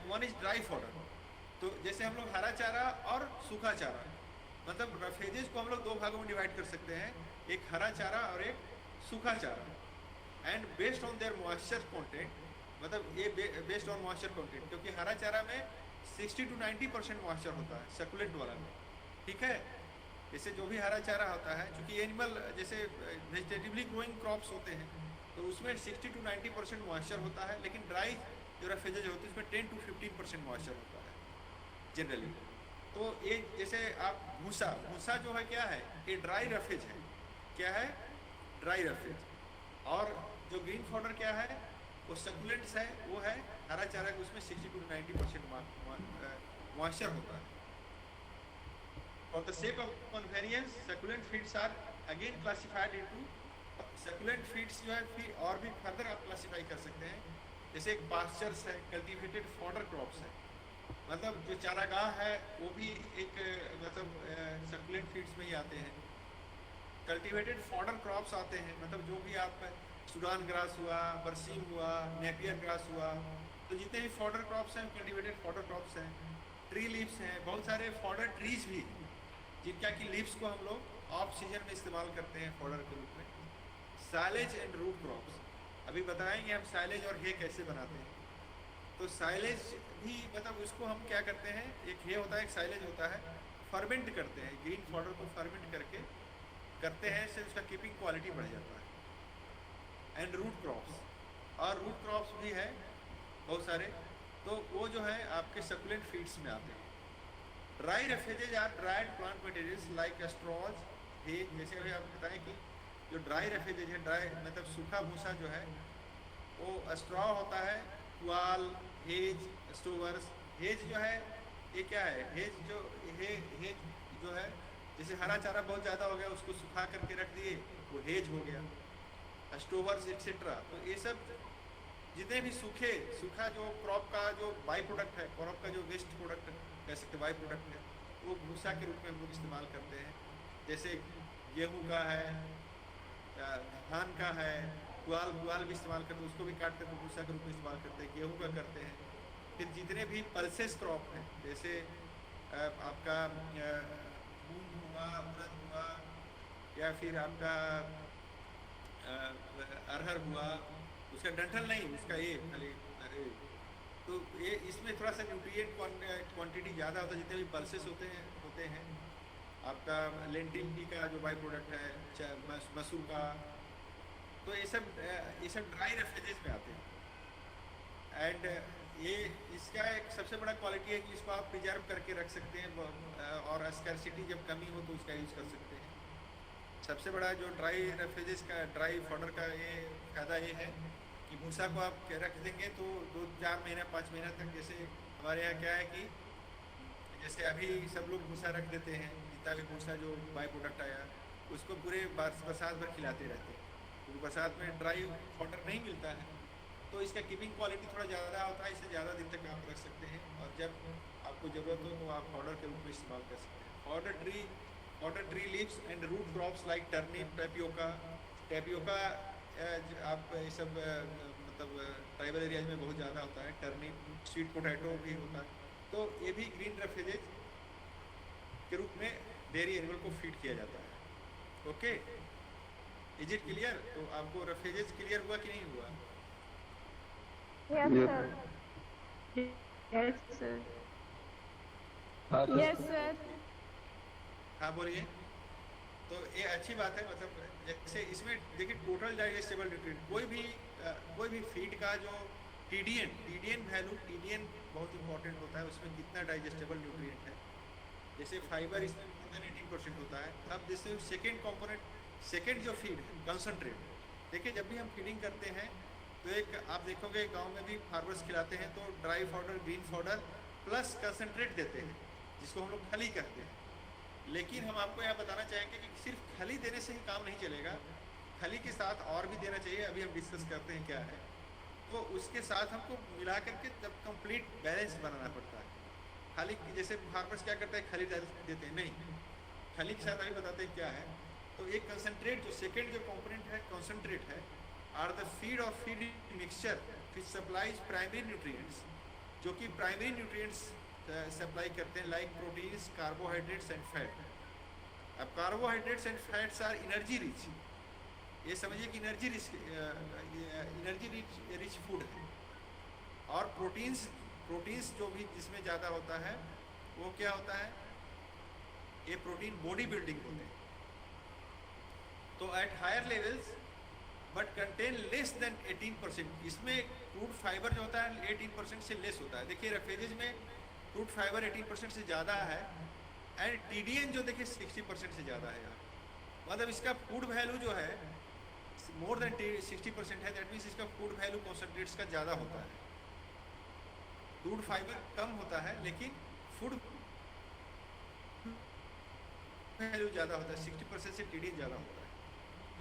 one is dry fodder. तो जैसे हम लोग हरा चारा और सूखा चारा, मतलब रफेजेस को हम लोग दो भागों में डिवाइड कर सकते हैं, एक हरा चारा और एक सूखा चारा। And based on their moisture content, मतलब ये बेस्ड ऑन मॉइस्चर कंटेंट, क्योंकि हरा चारा में 60 to 90% मॉइस्चर होता है सकुलेंट वाला में, ठीक है। जैसे जो भी हरा चारा होता है, क्योंकि एनिमल जैसे वेजिटेटिवली ग्रोइंग क्रॉप्स होते हैं तो उसमें 60 to 90% मॉइस्चर होता है, लेकिन ड्राई जो रफेजेज होते हैं उसमें 10 to 15% मॉइस्चर होता है जनरली। तो ये जैसे आप भूसा जो है क्या है, ये ड्राई रफेज है, क्या है, ड्राई रफेज। और जो ग्रीन फॉडर क्या है, वो सकुलेंट्स है, वो है हरा चारा के, उसमें 60 to 90% मॉइस्चर होता है। For the sake of convenience, succulent feeds are again classified into succulent feeds जो है फिर और भी फर्दर आप क्लासीफाई कर सकते हैं। जैसे एक पास्चर्स है, कल्टीवेटेड फॉडर क्रॉप्स है, मतलब जो चारागाह है वो भी एक मतलब सकुलेंट फीड्स में ही आते हैं। कल्टीवेटेड फॉडर क्रॉप्स आते हैं, मतलब जो भी आप सूडान ग्रास हुआ, बरसीम हुआ, नेपियर ग्रास हुआ, तो जितने भी फॉडर क्रॉप्स हैं कल्टीवेटेड फॉडर क्रॉप्स हैं। ट्री लीव्स हैं, बहुत सारे फॉडर ट्रीज भी, जिनका की लीव्स को हम लोग ऑफ सीजन में इस्तेमाल करते हैं फॉडर के रूप में। साइलेज एंड रूट क्रॉप्स, अभी बताएंगे हम साइलेज और हे कैसे बनाते हैं। तो साइलेज भी मतलब उसको हम क्या करते हैं, एक हे होता है, एक साइलेज होता है, फर्मेंट करते हैं, ग्रीन फॉडर को फर्मेंट करके करते हैं, इससे उसका कीपिंग क्वालिटी बढ़ जाता है। एंड रूट क्रॉप्स, और रूट क्रॉप्स भी है बहुत सारे, तो वो जो है आपके सकुलेंट फीड्स में आते हैं। Dry roughages are dried plant materials like straws, hay, जैसे अभी आप बताएं कि जो ड्राई रेफेजेज है, ड्राई मतलब सूखा भूसा जो है वो स्ट्रॉ होता है, पुआल, हेज, स्टोवर्स। हेज जो है ये क्या है, हेज जो है जैसे हरा चारा बहुत ज़्यादा हो गया उसको सुखा करके रख दिए, वो हेज हो गया, स्टोवर्स एक्सेट्रा। तो ये सब जितने भी सूखा जो क्रॉप का जो बाई प्रोडक्ट है, क्रॉप का जो वेस्ट प्रोडक्ट कह सकते बाई प्रोडक्ट है, वो भूसा के रूप में हम लोग इस्तेमाल करते हैं। जैसे गेहूं का है, धान का है, पुआल भी इस्तेमाल करते हैं, उसको भी काट करके भूसा के रूप में इस्तेमाल करते हैं, गेहूं का करते हैं। फिर जितने भी पल्सेस क्रॉप हैं, जैसे आपका मूंग हुआ, उड़द हुआ, या फिर आपका अरहर हुआ, उसका डंठल नहीं, उसका ये खाली, अरे तो ये इसमें थोड़ा सा न्यूट्रिएंट क्वांटिटी ज़्यादा होता है, जितने भी पल्सेस होते हैं। आपका लेंटिल का जो बाई प्रोडक्ट है, मसूर का, तो ये सब ड्राई रेफेजेस में आते हैं। एंड ये इसका एक सबसे बड़ा क्वालिटी है कि इसको आप प्रिजर्व करके रख सकते हैं, और स्कैरसिटी जब कमी हो तो उसका यूज़ कर सकते हैं। सबसे बड़ा जो ड्राई रेफेजेस का, ड्राई फॉडर का ये फ़ायदा ये है कि भूसा को आप रख देंगे तो 2-4 महीना 5 महीना तक, जैसे हमारे यहाँ क्या है कि जैसे अभी सब लोग भूसा रख देते हैं, जितना भी भूसा जो बाई प्रोडक्ट आया उसको पूरे बरसात भर खिलाते रहते हैं, क्योंकि बरसात में ड्राई फॉडर नहीं मिलता है, तो इसका कीपिंग क्वालिटी थोड़ा ज़्यादा होता है, इससे ज़्यादा दिन तक आप रख सकते हैं, और जब आपको ज़रूरत हो तो आप पाउडर के रूप में इस्तेमाल कर सकते हैं। Powder tree leaves and root crops like turnip, tapioca आप ये सब मतलब ट्राइबल एरियाज में बहुत ज़्यादा होता है। टर्निप, स्वीट पोटैटो भी होता है, तो ये भी ग्रीन रेफेजेज के रूप में डेयरी एनिमल को फीड किया जाता है। Okay, is it clear? तो आपको रेफेजेज क्लियर हुआ कि नहीं हुआ? Yes, sir. Yes, sir. हाँ सर। Yes, sir. हाँ बोलिए। तो ये अच्छी बात है, मतलब जैसे इसमें देखिए टोटल डाइजेस्टेबल न्यूट्रिएंट, कोई भी फीड का जो टीडीएन वैल्यू, टीडीएन बहुत इंपॉर्टेंट होता है, उसमें कितना डाइजेस्टेबल न्यूट्रिएंट है। जैसे फाइबर इसमें मोर देन 18% होता है। अब जैसे सेकेंड कंपोनेंट, सेकेंड जो फीड है कंसंट्रेट, देखिए जब भी हम फीडिंग करते हैं तो एक आप देखोगे गांव में भी फार्मर्स खिलाते हैं तो dry powder, green powder plus concentrate देते हैं, जिसको हम लोग खली कहते हैं। लेकिन हम आपको यहाँ बताना चाहेंगे कि सिर्फ खली देने से ही काम नहीं चलेगा, खली के साथ और भी देना चाहिए, अभी हम डिस्कस करते हैं क्या है। तो उसके साथ हमको मिला करके जब कंप्लीट बैलेंस बनाना पड़ता है। खाली जैसे फार्मर्स क्या करते हैं, खली देते हैं, नहीं, खली के साथ अभी बताते हैं क्या है। तो एक कंसंट्रेट, जो सेकेंड जो कॉम्पोनेंट है कंसंट्रेट है, आर द फीड और feed mixture which supplies primary nutrients, जो कि प्राइमरी न्यूट्रिएंट्स सप्लाई करते हैं, like proteins, carbohydrates and fat. अब carbohydrates and fats are energy rich, ये समझिए कि एनर्जी रिच फूड है। और प्रोटीन्स जो भी जिसमें ज़्यादा होता है वो क्या होता है, ये प्रोटीन बॉडी बिल्डिंग होते हैं। तो at higher levels but contain less than 18%, इसमें क्रूड फाइबर जो होता है 18% से लेस होता है। देखिए रेफेजेज में क्रूड फाइबर 18% से ज़्यादा है, एंड TDN जो देखिए 60% से ज़्यादा है यहाँ। मतलब इसका फूड वैल्यू जो है मोर देन 60% है, दैट मीन्स इसका फूड वैल्यू कॉन्सेंट्रेट्स का ज़्यादा होता है। क्रूड फाइबर कम होता है लेकिन फूड वैल्यू ज़्यादा होता है, 60% से TDN ज़्यादा होता है।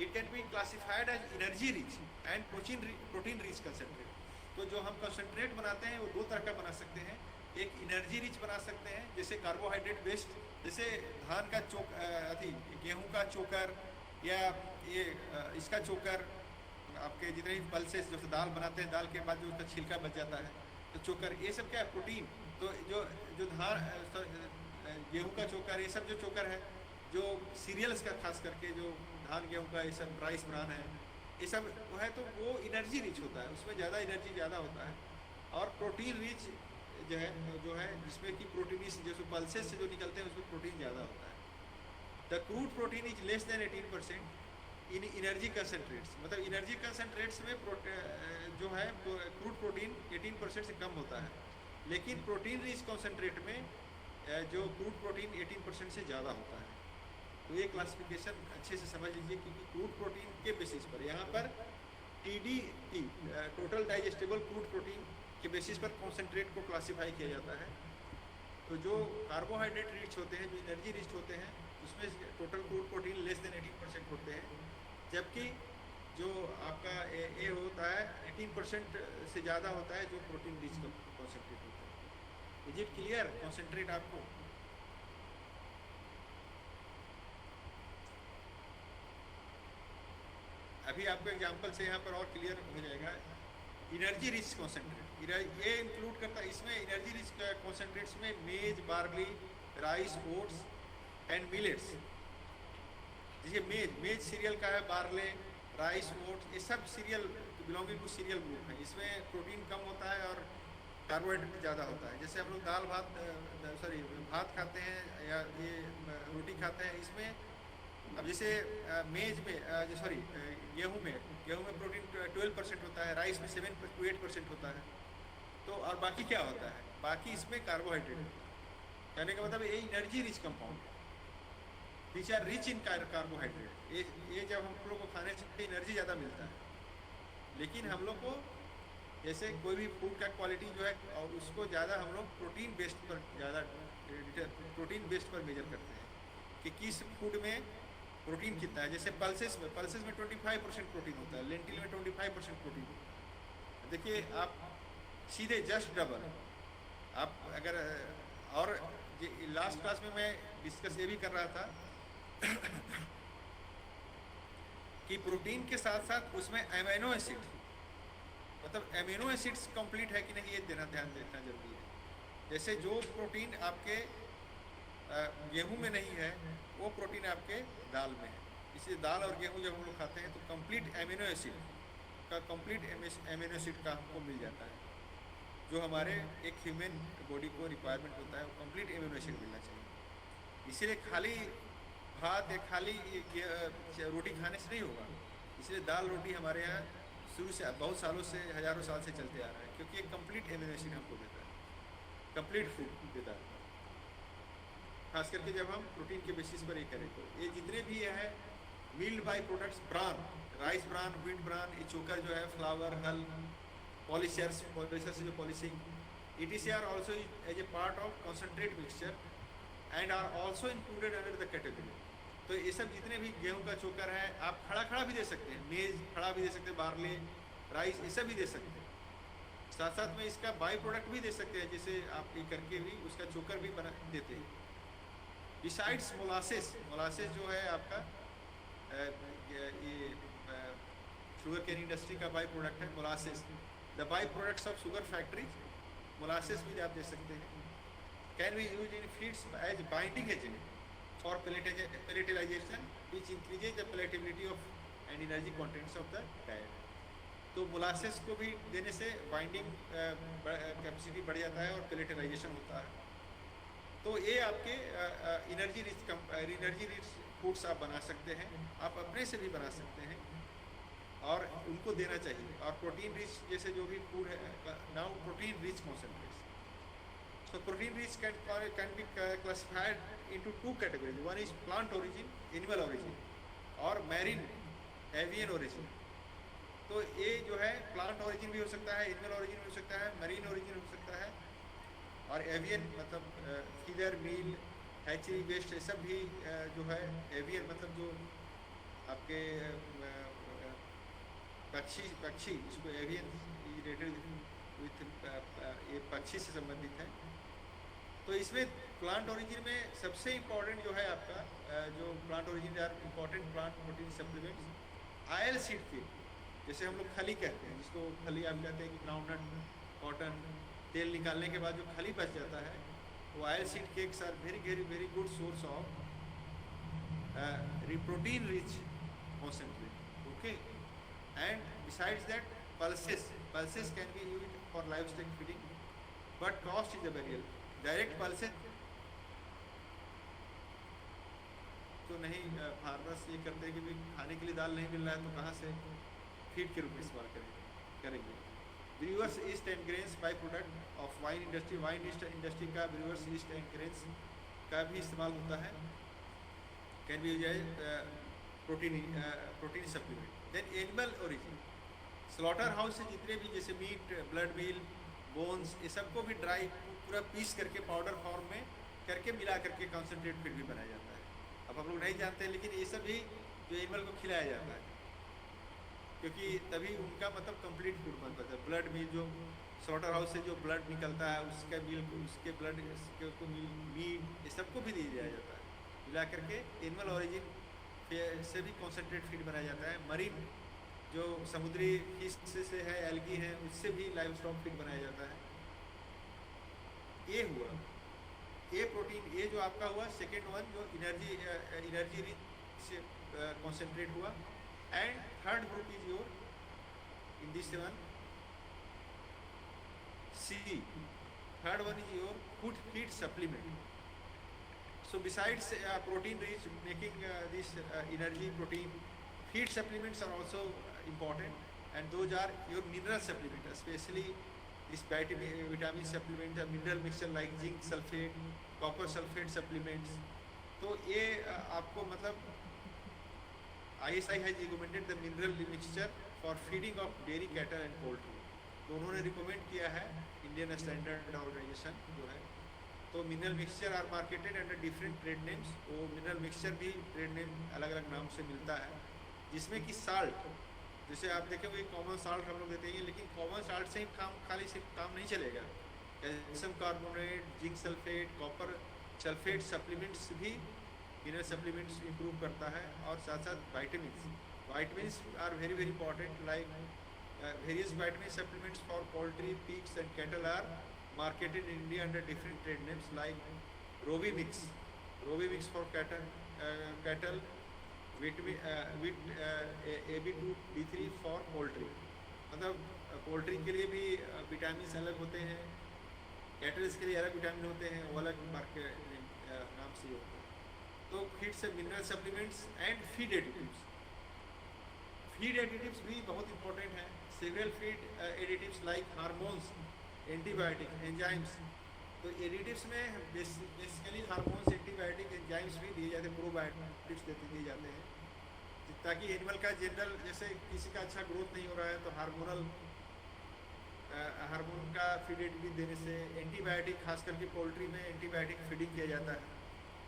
It can be classified as energy rich and protein rich concentrate. तो जो हम कंसेंट्रेट बनाते हैं वो दो तरह का बना सकते हैं, एक एनर्जी रिच बना सकते हैं जैसे कार्बोहाइड्रेट बेस्ड, जैसे धान का गेहूं का चोकर या ये इसका चोकर, आपके जितने भी पल्सेस जो दाल बनाते हैं, दाल के बाद जो उसका छिलका बच जाता है तो चोकर, ये सब क्या है प्रोटीन। तो जो धान गेहूं का चोकर, ये सब जो चोकर है, जो सीरियल्स का खास करके जो धान गेहूं का ये सब राइस ब्रान है, ये सब वो है, तो वो एनर्जी रिच होता है, उसमें ज़्यादा एनर्जी ज़्यादा होता है। और प्रोटीन रिच जो है जिसमें कि प्रोटीन जैसे पल्सेस से जो निकलते हैं उसमें प्रोटीन ज़्यादा होता है। The crude protein is less than 18% in energy concentrates, मतलब एनर्जी कंसनट्रेट्स में जो है क्रूड प्रोटीन 18% से कम होता है, लेकिन प्रोटीन रिच कॉन्सेंट्रेट में जो क्रूड प्रोटीन 18% से ज़्यादा होता है। तो ये क्लासिफिकेशन अच्छे से समझ लीजिए, क्योंकि क्रूड प्रोटीन के बेसिस पर यहाँ पर TDP total digestible crude protein के बेसिस पर कॉन्सेंट्रेट को क्लासिफाई किया जाता है। तो जो कार्बोहाइड्रेट रिच होते हैं, जो एनर्जी रिच होते हैं, उसमें total crude protein less than 18% होते हैं, जबकि जो आपका ए होता है 18% से ज़्यादा होता है जो प्रोटीन रिच कॉन्सेंट्रेट होता है। इज इट क्लियर कॉन्सेंट्रेट आपको? अभी आपको एग्जांपल से यहाँ पर और क्लियर हो जाएगा। एनर्जी रिच कॉन्सेंट्रेट ये इंक्लूड करता है, इसमें एनर्जी रिच कॉन्सेंट्रेट्स में मेज, barley, rice, oats and millets. जैसे मेज सीरियल का है, बार्ले, राइस, ओट्स, ये सब cereal belonging to cereal group है। इसमें प्रोटीन कम होता है और कार्बोहाइड्रेट ज़्यादा होता है। जैसे हम लोग दाल भात खाते हैं या ये रोटी खाते हैं, इसमें अब जैसे मेज में गेहूं में प्रोटीन 12% होता है, राइस में 7 to 8% होता है। तो और बाकी क्या होता है, बाकी इसमें कार्बोहाइड्रेट। कहने का मतलब ये एनर्जी रिच कंपाउंड है, which are rich in carbohydrate. ये जब हम लोग को खाने से एनर्जी ज़्यादा मिलता है, लेकिन हम लोग को जैसे कोई भी फूड का क्वालिटी जो है और उसको ज़्यादा हम लोग प्रोटीन बेस्ड पर मेजर करते हैं कि किस फूड में प्रोटीन कितना है। जैसे पल्सेस में 25% प्रोटीन होता है, लेंटिल में 25% प्रोटीन होता है। देखिए आप सीधे जस्ट डबल आप अगर, और लास्ट क्लास में मैं डिस्कस ये भी कर रहा था कि प्रोटीन के साथ साथ उसमें अमीनो एसिड, मतलब अमीनो एसिड्स कंप्लीट है कि नहीं, ये ध्यान देना जरूरी है। जैसे जो प्रोटीन आपके गेहूं में नहीं है वो प्रोटीन आपके दाल में है। इसलिए दाल और गेहूं जब हम लोग खाते हैं तो कंप्लीट अमीनो एसिड का हमको मिल जाता है, जो हमारे एक ह्यूमन बॉडी को रिक्वायरमेंट होता है, वो कंप्लीट अमीनो एसिड मिलना चाहिए। इसीलिए खाली भात या खाली रोटी खाने से नहीं होगा। इसलिए दाल रोटी हमारे यहाँ शुरू से बहुत सालों से, हज़ारों साल से चलते आ रहा है, क्योंकि एक कंप्लीट अमीनो एसिड हमको देता है, कंप्लीट फूड देता है। खास करके जब हम प्रोटीन के बेसिस पर ये करें तो ये जितने भी है milled by products, bran, rice bran, wheat bran, ये चोकर जो है, फ्लावर, हल, पॉलिशर्स से जो polishing, ETC are also as a part of concentrate mixture and are also included under the category. तो ये सब जितने भी गेहूं का चोकर है, आप खड़ा भी दे सकते हैं, मेज खड़ा भी दे सकते हैं, बार्ले, राइस, ये सब भी दे सकते हैं। साथ साथ में इसका बाई प्रोडक्ट भी दे सकते हैं, जैसे आप ये करके भी उसका चोकर भी बना देते हैं। बिसाइड्स मोलासेस जो है आपका ये शुगर केन इंडस्ट्री का बाई प्रोडक्ट है molasses, the by products of sugar factories, molasses भी आप दे सकते हैं। Can be use in feeds as binding agent for pelletization which increases the palatability of and energy contents of the diet. तो molasses को भी देने से बाइंडिंग कैपेसिटी बढ़ जाता है और पेलेटिलाइजेशन होता है। तो ये आपके एनर्जी रिच फूड्स आप बना सकते हैं, आप अपने से भी बना सकते हैं और उनको देना चाहिए। और प्रोटीन रिच जैसे जो भी फूड है, now protein rich concentrates, so protein rich can be classified into two categories. One is plant origin, animal origin, और marine avian origin। तो ये जो है प्लांट ओरिजिन भी हो सकता है, एनिमल ओरिजिन भी हो सकता है, मरीन ओरिजिन हो सकता है, और एवियन मतलब फीडर, मील, हैचरी वेस्ट, ये सब भी जो है एवियन मतलब जो आपके पक्षी इसको एवियन रिलेटेड विथ ये पक्षी से संबंधित है। तो इसमें प्लांट ओरिजिन में सबसे इम्पोर्टेंट जो है आपका जो plant origin are important plant protein supplements, oil seed feed, जैसे हम लोग खली कहते हैं, जिसको खली आप कहते हैं कि ग्राउंडनट, कॉटन, तेल निकालने के बाद जो खली बच जाता है वो oil seed cakes are very good source of protein rich concentrate. Okay, and besides that pulses can be used for livestock feeding, but cost is a barrier. Direct pulses तो नहीं, फार्मर्स ये करते हैं कि भाई खाने के लिए दाल नहीं मिल रहा है तो कहाँ से फीड के रूप में इस्तेमाल करेंगे। Brewers yeast and grains by product of wine industry, wine industry का ब्रूअर्स ईस्ट एंड ग्रेन्स का भी इस्तेमाल होता है। Can be use protein supplement. Then animal origin, slaughter house से जितने भी जैसे मीट, ब्लड मील, बोन्स, ये सबको भी ड्राई पूरा पीस करके पाउडर फॉर्म में करके मिला करके कॉन्सेंट्रेट फीड भी बनाया जाता है। अब हम लोग नहीं जानते हैं, लेकिन ये सब भी जो एनिमल को खिलाया जाता है, क्योंकि तभी उनका मतलब कंप्लीट फूड बन पाता है। ब्लड मिल जो स्लॉटर हाउस से जो ब्लड निकलता है उसका मिल्क, उसके ब्लड उसको मीट, ये सबको भी दिया जाता है मिला करके। एनिमल ओरिजिन से भी कॉन्सेंट्रेट फीड बनाया जाता है। मरीन जो समुद्री फिश से है, एल्गी है, उससे भी लाइव स्टॉक फीड बनाया जाता है। ये हुआ ये प्रोटीन, ये जो आपका हुआ सेकेंड वन जो एनर्जी रिच कॉन्सेंट्रेट हुआ। And third group is your in this one see, third one is your food feed supplement. So besides protein rich making this energy protein, feed supplements are also important, and those are your mineral supplement, especially this vitamin supplement, mineral mixture like zinc sulfate, copper sulfate supplements। तो ये आपको मतलब ISI has recommended the mineral mixture for feeding of dairy, cattle and poultry। तो उन्होंने recommend किया है Indian standard organisation जो है। तो mineral mixture are marketed under different trade names. वो मिनरल मिक्सचर भी ट्रेड नेम अलग अलग नाम से मिलता है, जिसमें कि साल्ट, जैसे आप देखें वही कॉमन साल्ट हम लोग देते हैं, लेकिन कॉमन साल्ट से ही खाली सिर्फ काम नहीं चलेगा। Calcium carbonate, zinc sulphate, copper sulphate supplements भी मिनरल सप्लीमेंट्स इंप्रूव करता है। और साथ साथ vitamins are very important, like various vitamin supplements for poultry, pigs and cattle are marketed in India under different trade names like Rovimix for cattle, AB2, B3 for poultry। मतलब poultry के लिए भी vitamin अलग होते हैं, kettles के लिए अलग विटामिन होते हैं, वो अलग मार्केट नाम से होते हैं। तो फीड से mineral supplements and feed additives. Feed additives भी बहुत इंपॉर्टेंट है। Several feed additives like hormones, antibiotic, enzymes. तो एडिटिव्स में बेसिकली हार्मोन्स, एंटीबायोटिक, एंजाइम्स भी दिए जाते हैं, प्रोबायोटिक्स दिए जाते हैं, ताकि एनिमल का जनरल जैसे किसी का अच्छा ग्रोथ नहीं हो रहा है तो हार्मोन का फीड एडिटिव देने से, एंटीबायोटिक खास करके पोल्ट्री में एंटीबायोटिक फीडिंग किया जाता है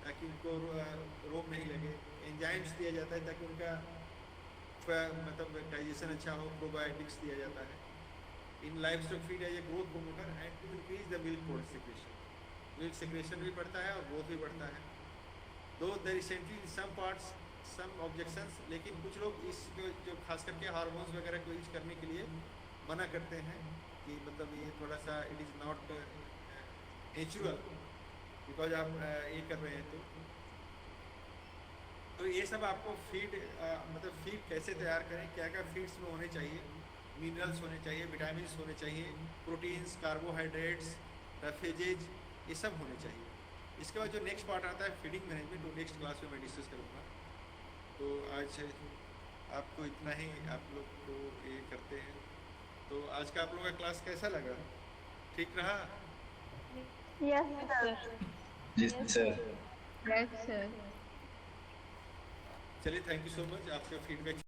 ताकि उनको रोग नहीं लगे। एंजाइम्स दिया जाता है ताकि उनका मतलब डाइजेशन अच्छा हो, प्रोबायोटिक्स दिया जाता है। इन लाइफ स्टॉक फीड है ये growth promoter and to increase the milk secretion. Milk secretion भी बढ़ता है और ग्रोथ भी बढ़ता है। Though the recently some parts some objections, लेकिन कुछ लोग इस जो खास करके हार्मोन्स वगैरह को यूज करने के लिए मना करते हैं कि मतलब ये थोड़ा सा it is not natural because आप ये कर रहे हैं तो ये सब आपको फीड मतलब फीड कैसे तैयार करें, क्या क्या फीड्स में होने चाहिए, मिनरल्स होने चाहिए, विटामिन्स होने चाहिए, प्रोटीन्स, कार्बोहाइड्रेट्स, रेफ्रिजेज, ये सब होने चाहिए। इसके बाद जो नेक्स्ट पार्ट आता है फीडिंग मैनेजमेंट, वो नेक्स्ट क्लास में मैं डिस्कस करूँगा। तो आज आपको इतना ही आप लोग को ये करते हैं। तो आज का आप लोगों का क्लास कैसा लगा, ठीक रहा? Yes sir. जी सर। Yes sir. चलिए, थैंक यू सो मच आपका फीडबैक